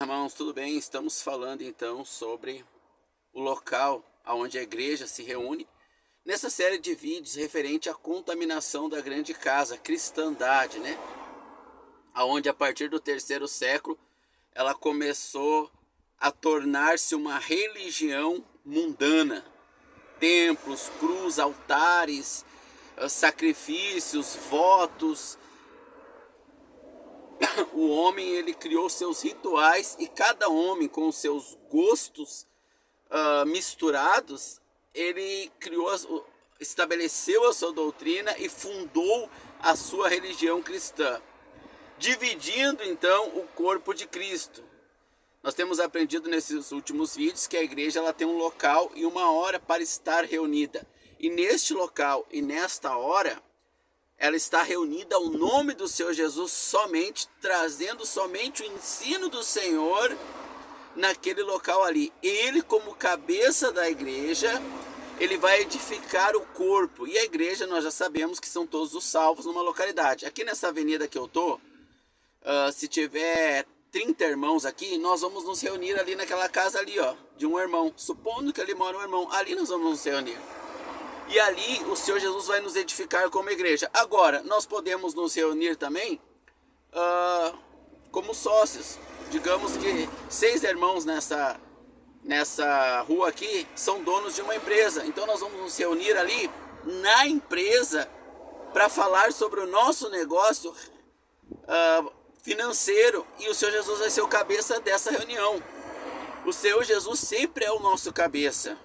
Irmãos, tudo bem? Estamos falando então sobre o local onde a igreja se reúne nessa série de vídeos referente à contaminação da grande casa, a cristandade, né? Aonde a partir do terceiro século ela começou a tornar-se uma religião mundana. Templos, cruz, altares, sacrifícios, votos. O homem ele criou seus rituais e cada homem com os seus gostos misturados, ele estabeleceu a sua doutrina e fundou a sua religião cristã, dividindo então o corpo de Cristo. Nós temos aprendido nesses últimos vídeos que a igreja ela tem um local e uma hora para estar reunida. E neste local e nesta hora, ela está reunida ao nome do Senhor Jesus somente, trazendo somente o ensino do Senhor naquele local ali. Ele, como cabeça da igreja, ele vai edificar o corpo. E a igreja, nós já sabemos que são todos os salvos numa localidade. Aqui nessa avenida que eu tô, se tiver 30 irmãos aqui, nós vamos nos reunir ali naquela casa ali, ó, de um irmão. Supondo que ali mora um irmão, ali nós vamos nos reunir. E ali o Senhor Jesus vai nos edificar como igreja. Agora, nós podemos nos reunir também como sócios. Digamos que 6 irmãos nessa rua aqui são donos de uma empresa. Então nós vamos nos reunir ali na empresa para falar sobre o nosso negócio financeiro. E o Senhor Jesus vai ser o cabeça dessa reunião. O Senhor Jesus sempre é o nosso cabeça.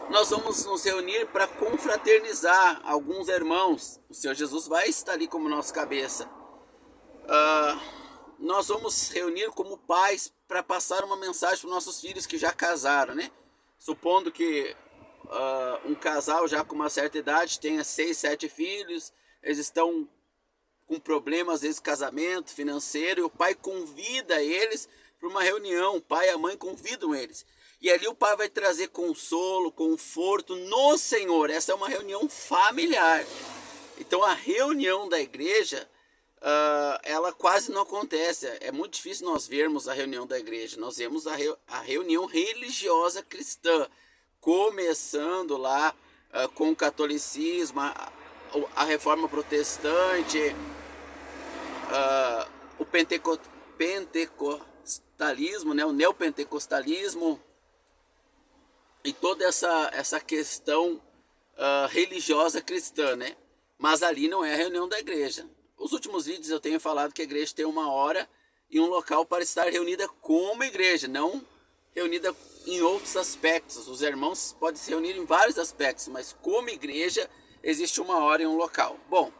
Nós vamos nos reunir para confraternizar alguns irmãos. O Senhor Jesus vai estar ali como nosso cabeça. Nós vamos reunir como pais para passar uma mensagem para os nossos filhos que já casaram, né? Supondo que um casal já com uma certa idade tenha 6, 7 filhos, eles estão com problemas, às vezes casamento, financeiro, e o pai convida eles para uma reunião, o pai e a mãe convidam eles. E ali o pai vai trazer consolo, conforto no Senhor. Essa é uma reunião familiar. Então a reunião da igreja, ela quase não acontece. É muito difícil nós vermos a reunião da igreja. Nós vemos a reunião religiosa cristã, começando lá com o catolicismo, a reforma protestante, o pentecostalismo, né, o neopentecostalismo, e toda essa questão religiosa cristã, né? Mas ali não é a reunião da igreja. Os últimos vídeos eu tenho falado que a igreja tem uma hora e um local para estar reunida como igreja, não reunida em outros aspectos. Os irmãos podem se reunir em vários aspectos, mas como igreja existe uma hora e um local. Bom,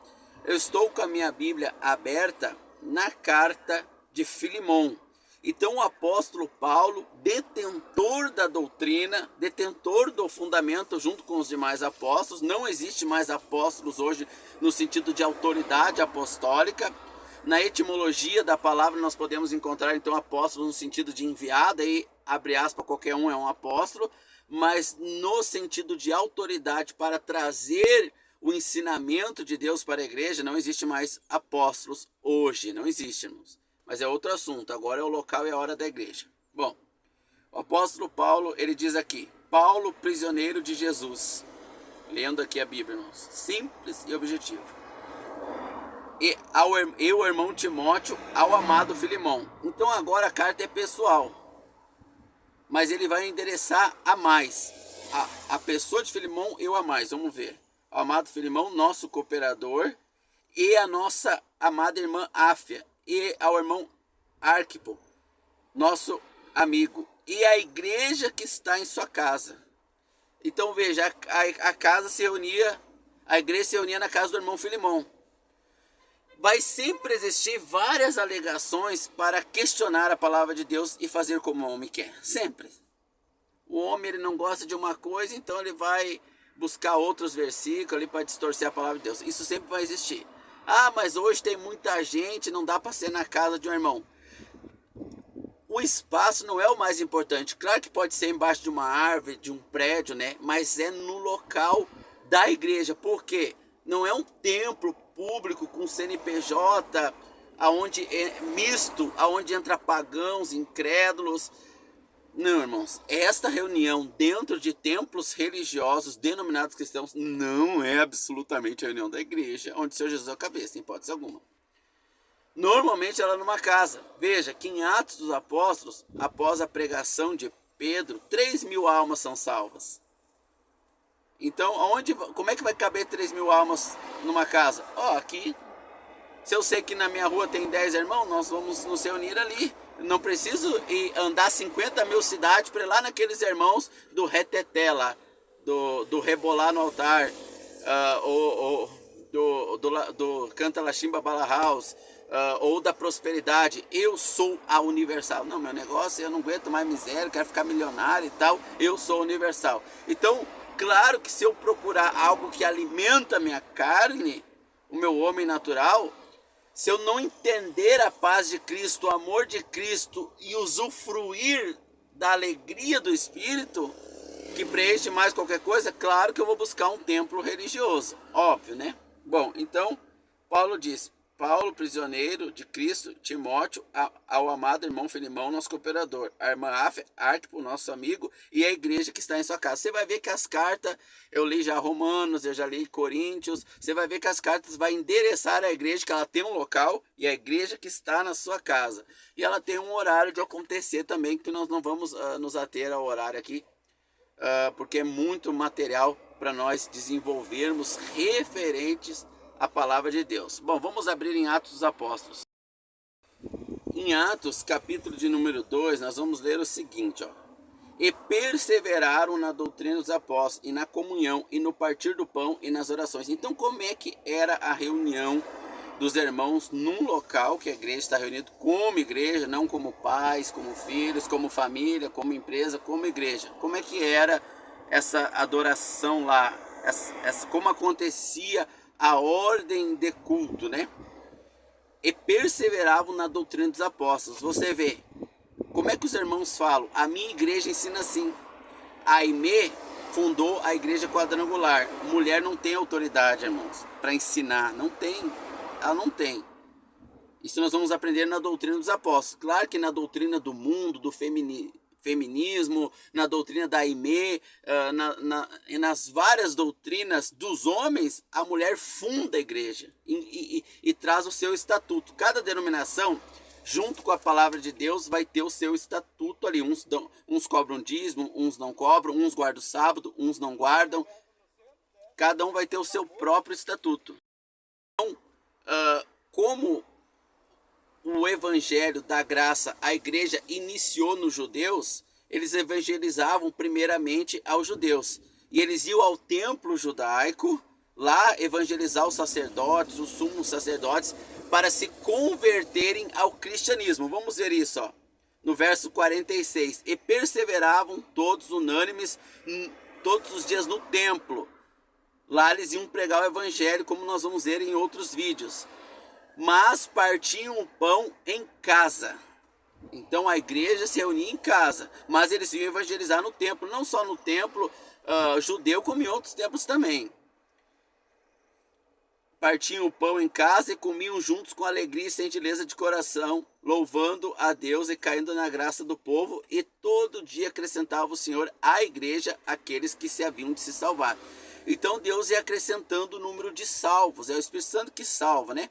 eu estou com a minha Bíblia aberta na carta de Filemão. Então o apóstolo Paulo, detentor da doutrina, detentor do fundamento junto com os demais apóstolos, não existe mais apóstolos hoje no sentido de autoridade apostólica. Na etimologia da palavra nós podemos encontrar então apóstolo no sentido de enviado, aí abre aspas, qualquer um é um apóstolo, mas no sentido de autoridade para trazer o ensinamento de Deus para a igreja, não existe mais apóstolos hoje, não existe, irmãos. Mas é outro assunto, agora é o local e a hora da igreja. Bom, o apóstolo Paulo, ele diz aqui, Paulo, prisioneiro de Jesus. Lendo aqui a Bíblia, irmãos. Simples e objetivo. E o irmão Timóteo, ao amado Filemão. Então agora a carta é pessoal. Mas ele vai endereçar a mais. A pessoa de Filemão, eu a mais. Vamos ver. O amado Filemão, nosso cooperador. E a nossa amada irmã Áfia. E ao irmão Arquipo, nosso amigo, e a igreja que está em sua casa. Então veja, a casa se reunia, a igreja se reunia na casa do irmão Filemão. Vai sempre existir várias alegações para questionar a palavra de Deus e fazer como o homem quer, sempre. O homem ele não gosta de uma coisa, então ele vai buscar outros versículos ali para distorcer a palavra de Deus. Isso sempre vai existir. Ah, mas hoje tem muita gente, não dá para ser na casa de um irmão. O espaço não é o mais importante. Claro que pode ser embaixo de uma árvore, de um prédio, né? Mas é no local da igreja. Por quê? Não é um templo público com CNPJ, aonde é misto, aonde entra pagãos, incrédulos. Não, irmãos, esta reunião dentro de templos religiosos denominados cristãos não é absolutamente a reunião da igreja, onde o Senhor Jesus é a cabeça, em hipótese alguma. Normalmente ela é numa casa. Veja que em Atos dos Apóstolos, após a pregação de Pedro, 3.000 almas são salvas. Então, como é que vai caber 3.000 almas numa casa? Aqui. Se eu sei que na minha rua tem 10 irmãos, nós vamos nos reunir ali. Não preciso ir andar 50 mil cidades para ir lá naqueles irmãos do reteté lá, do rebolar no altar, do Canta Lachimba Bala House, ou da prosperidade. Eu sou a universal. Não, meu negócio, eu não aguento mais miséria, quero ficar milionário e tal. Eu sou universal. Então, claro que se eu procurar algo que alimenta a minha carne, o meu homem natural, se eu não entender a paz de Cristo, o amor de Cristo e usufruir da alegria do Espírito, que preenche mais qualquer coisa, claro que eu vou buscar um templo religioso. Óbvio, né? Bom, então, Paulo diz: Paulo, prisioneiro de Cristo, Timóteo, ao amado irmão Filemão, nosso cooperador, a irmã Arquipo, nosso amigo, e a igreja que está em sua casa. Você vai ver que as cartas, eu li já Romanos, eu já li Coríntios, você vai ver que as cartas vai endereçar a igreja, que ela tem um local, e a igreja que está na sua casa. E ela tem um horário de acontecer também, que nós não vamos nos ater ao horário aqui, porque é muito material para nós desenvolvermos referentes a palavra de Deus. Bom, vamos abrir em Atos dos Apóstolos. Em Atos, capítulo de número 2, nós vamos ler o seguinte, E perseveraram na doutrina dos apóstolos, e na comunhão, e no partir do pão, e nas orações. Então, como é que era a reunião dos irmãos num local que a igreja está reunida como igreja, não como pais, como filhos, como família, como empresa, como igreja? Como é que era essa adoração lá? Como acontecia a ordem de culto, né? E perseveravam na doutrina dos apóstolos. Você vê, como é que os irmãos falam? A minha igreja ensina assim. A Aimee fundou a igreja quadrangular. Mulher não tem autoridade, irmãos, para ensinar. Não tem. Ela não tem. Isso nós vamos aprender na doutrina dos apóstolos. Claro que na doutrina do mundo, do feminismo, na doutrina da Aimee, e nas várias doutrinas dos homens, a mulher funda a igreja e traz o seu estatuto. Cada denominação, junto com a palavra de Deus, vai ter o seu estatuto ali. Uns cobram dízimo, uns não cobram, uns guardam o sábado, uns não guardam. Cada um vai ter o seu próprio estatuto. Então, como o evangelho da graça, a igreja iniciou nos judeus, eles evangelizavam primeiramente aos judeus. E eles iam ao templo judaico, lá evangelizar os sacerdotes, os sumos sacerdotes, para se converterem ao cristianismo. Vamos ver isso, no verso 46. E perseveravam todos unânimes, todos os dias no templo. Lá eles iam pregar o evangelho, como nós vamos ver em outros vídeos. Mas partiam o pão em casa. Então a igreja se reunia em casa, mas eles iam evangelizar no templo, não só no templo judeu, como em outros templos também. Partiam o pão em casa e comiam juntos com alegria e gentileza de coração, louvando a Deus e caindo na graça do povo, e todo dia acrescentava o Senhor à igreja aqueles que se haviam de se salvar. Então Deus ia acrescentando o número de salvos, é o Espírito Santo que salva, né?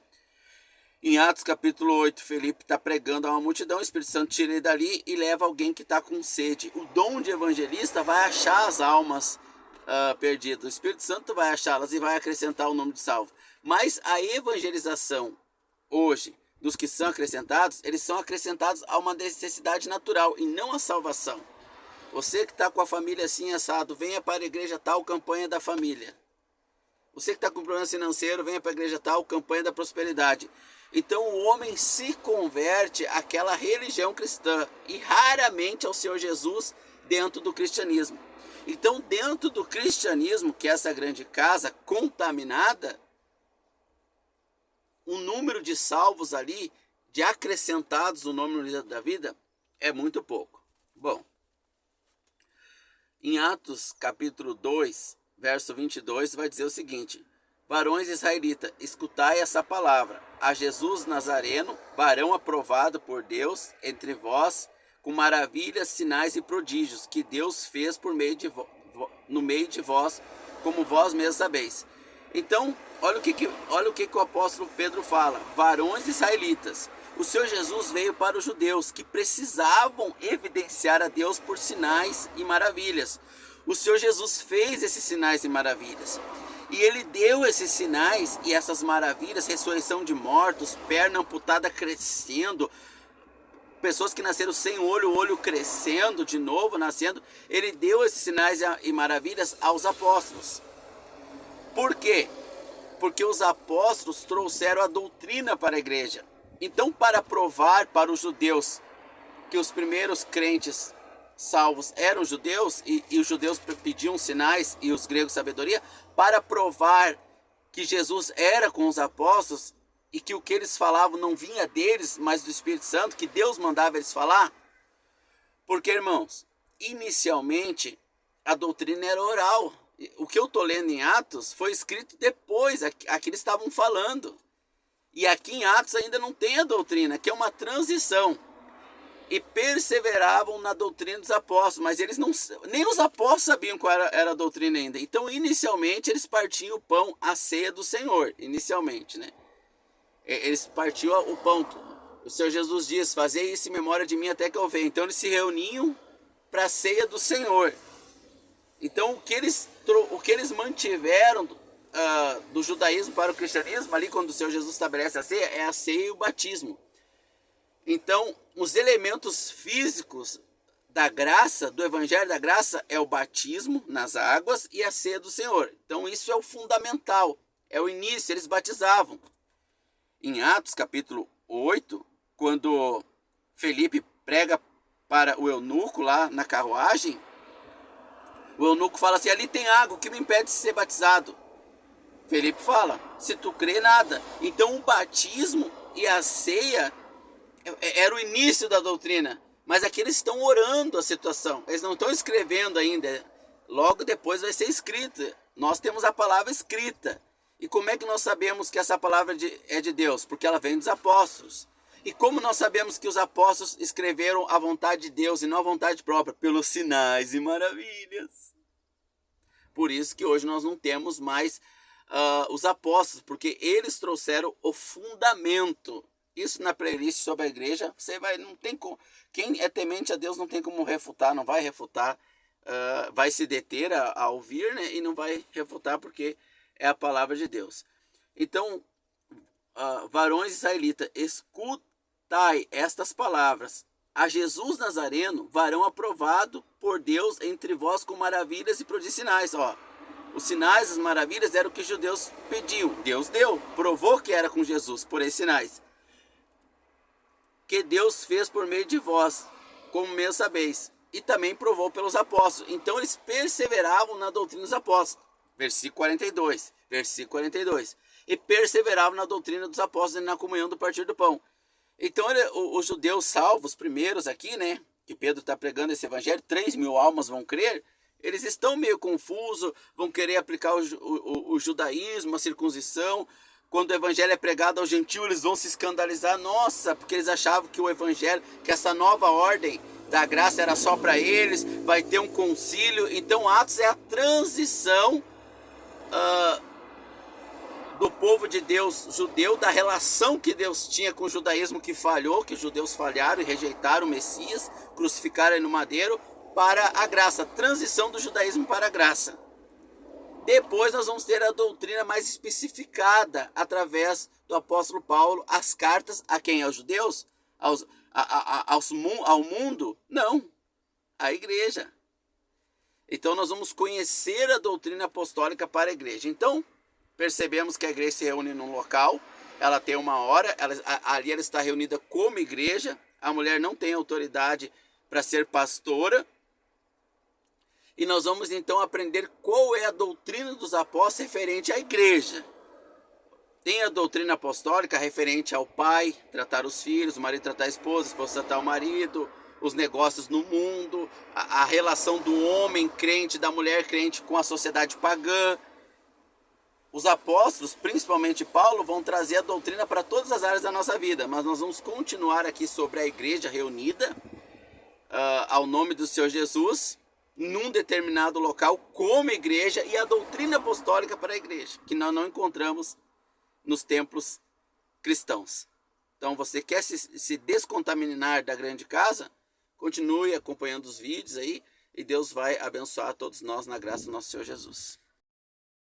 Em Atos capítulo 8, Felipe está pregando a uma multidão, o Espírito Santo tira ele dali e leva alguém que está com sede. O dom de evangelista vai achar as almas perdidas, o Espírito Santo vai achá-las e vai acrescentar o nome de salvo. Mas a evangelização hoje, dos que são acrescentados, eles são acrescentados a uma necessidade natural e não a salvação. Você que está com a família assim assado, venha para a igreja tal, campanha da família. Você que está com problema financeiro, venha para a igreja tal, campanha da prosperidade. Então o homem se converte àquela religião cristã e raramente ao Senhor Jesus dentro do cristianismo. Então dentro do cristianismo, que é essa grande casa contaminada, o número de salvos ali, de acrescentados no nome no livro da vida, é muito pouco. Bom, em Atos capítulo 2, verso 22, vai dizer o seguinte: varões israelitas, escutai essa palavra. a Jesus Nazareno, varão aprovado por Deus entre vós, com maravilhas, sinais e prodígios, que Deus fez por meio de no meio de vós, como vós mesmos sabeis. Então, olha o que o apóstolo Pedro fala: varões israelitas. O Senhor Jesus veio para os judeus, que precisavam evidenciar a Deus por sinais e maravilhas. O Senhor Jesus fez esses sinais e maravilhas. E ele deu esses sinais e essas maravilhas: ressurreição de mortos, perna amputada crescendo, pessoas que nasceram sem olho, o olho crescendo de novo, nascendo. Ele deu esses sinais e maravilhas aos apóstolos. Por quê? Porque os apóstolos trouxeram a doutrina para a igreja. Então, para provar para os judeus que os primeiros crentes salvos eram judeus, e os judeus pediam sinais e os gregos sabedoria, para provar que Jesus era com os apóstolos e que o que eles falavam não vinha deles, mas do Espírito Santo, que Deus mandava eles falar. Porque, irmãos, inicialmente a doutrina era oral. O que eu estou lendo em Atos foi escrito depois, aqui eles estavam falando. E aqui em Atos ainda não tem a doutrina, que é uma transição. E perseveravam na doutrina dos apóstolos, mas eles não, nem os apóstolos sabiam qual era a doutrina ainda. Então, inicialmente, eles partiam o pão, a ceia do Senhor, inicialmente, né? Eles partiam o pão. O Senhor Jesus diz: fazei isso em memória de mim até que eu venha. Então, eles se reuniam para a ceia do Senhor. Então, o que eles mantiveram do judaísmo para o cristianismo, ali quando o Senhor Jesus estabelece a ceia, é a ceia e o batismo. Então, os elementos físicos da graça, do evangelho da graça, é o batismo nas águas e a ceia do Senhor. Então, isso é o fundamental, é o início, eles batizavam. Em Atos capítulo 8, quando Felipe prega para o eunuco lá na carruagem, o eunuco fala assim: ali tem água, o que me impede de ser batizado? Felipe fala: se tu crê, nada. Então, o batismo e a ceia era o início da doutrina, mas aqui eles estão orando a situação, eles não estão escrevendo ainda, logo depois vai ser escrita. Nós temos a palavra escrita. E como é que nós sabemos que essa palavra é de Deus? Porque ela vem dos apóstolos. E como nós sabemos que os apóstolos escreveram a vontade de Deus e não a vontade própria? Pelos sinais e maravilhas. Por isso que hoje nós não temos mais os apóstolos, porque eles trouxeram o fundamento. Isso na playlist sobre a igreja, não tem como, quem é temente a Deus não tem como refutar, não vai refutar, vai se deter a ouvir, né, e não vai refutar porque é a palavra de Deus. Então, varões israelitas, escutai estas palavras: a Jesus Nazareno, varão aprovado por Deus entre vós com maravilhas e prodígios sinais. Os sinais, as maravilhas eram o que os judeus pediam, Deus deu, provou que era com Jesus por esses sinais, que Deus fez por meio de vós, como mesmo sabeis, e também provou pelos apóstolos. Então eles perseveravam na doutrina dos apóstolos, versículo 42, e perseveravam na doutrina dos apóstolos e na comunhão do partir do pão. Então os judeus salvos, primeiros aqui, né, que Pedro está pregando esse evangelho, 3.000 almas vão crer, eles estão meio confusos, vão querer aplicar o judaísmo, a circuncisão. Quando o evangelho é pregado ao gentio, eles vão se escandalizar. Nossa, porque eles achavam que o evangelho, que essa nova ordem da graça era só para eles, vai ter um concílio. Então Atos é a transição do povo de Deus judeu, da relação que Deus tinha com o judaísmo que falhou, que os judeus falharam e rejeitaram o Messias, crucificaram ele no madeiro, para a graça, transição do judaísmo para a graça. Depois nós vamos ter a doutrina mais especificada através do apóstolo Paulo, as cartas a quem? Aos judeus? Ao mundo? Não, à igreja. Então nós vamos conhecer a doutrina apostólica para a igreja. Então percebemos que a igreja se reúne num local, ela tem uma hora, ali ela está reunida como igreja, a mulher não tem autoridade para ser pastora. E nós vamos então aprender qual é a doutrina dos apóstolos referente à igreja. Tem a doutrina apostólica referente ao pai tratar os filhos, o marido tratar a esposa tratar o marido, os negócios no mundo, a relação do homem crente, da mulher crente com a sociedade pagã. os apóstolos, principalmente Paulo, vão trazer a doutrina para todas as áreas da nossa vida, mas nós vamos continuar aqui sobre a igreja reunida ao nome do Senhor Jesus, num determinado local, como igreja, e a doutrina apostólica para a igreja, que nós não encontramos nos templos cristãos. Então, você quer se descontaminar da grande casa? Continue acompanhando os vídeos aí, e Deus vai abençoar todos nós na graça do nosso Senhor Jesus.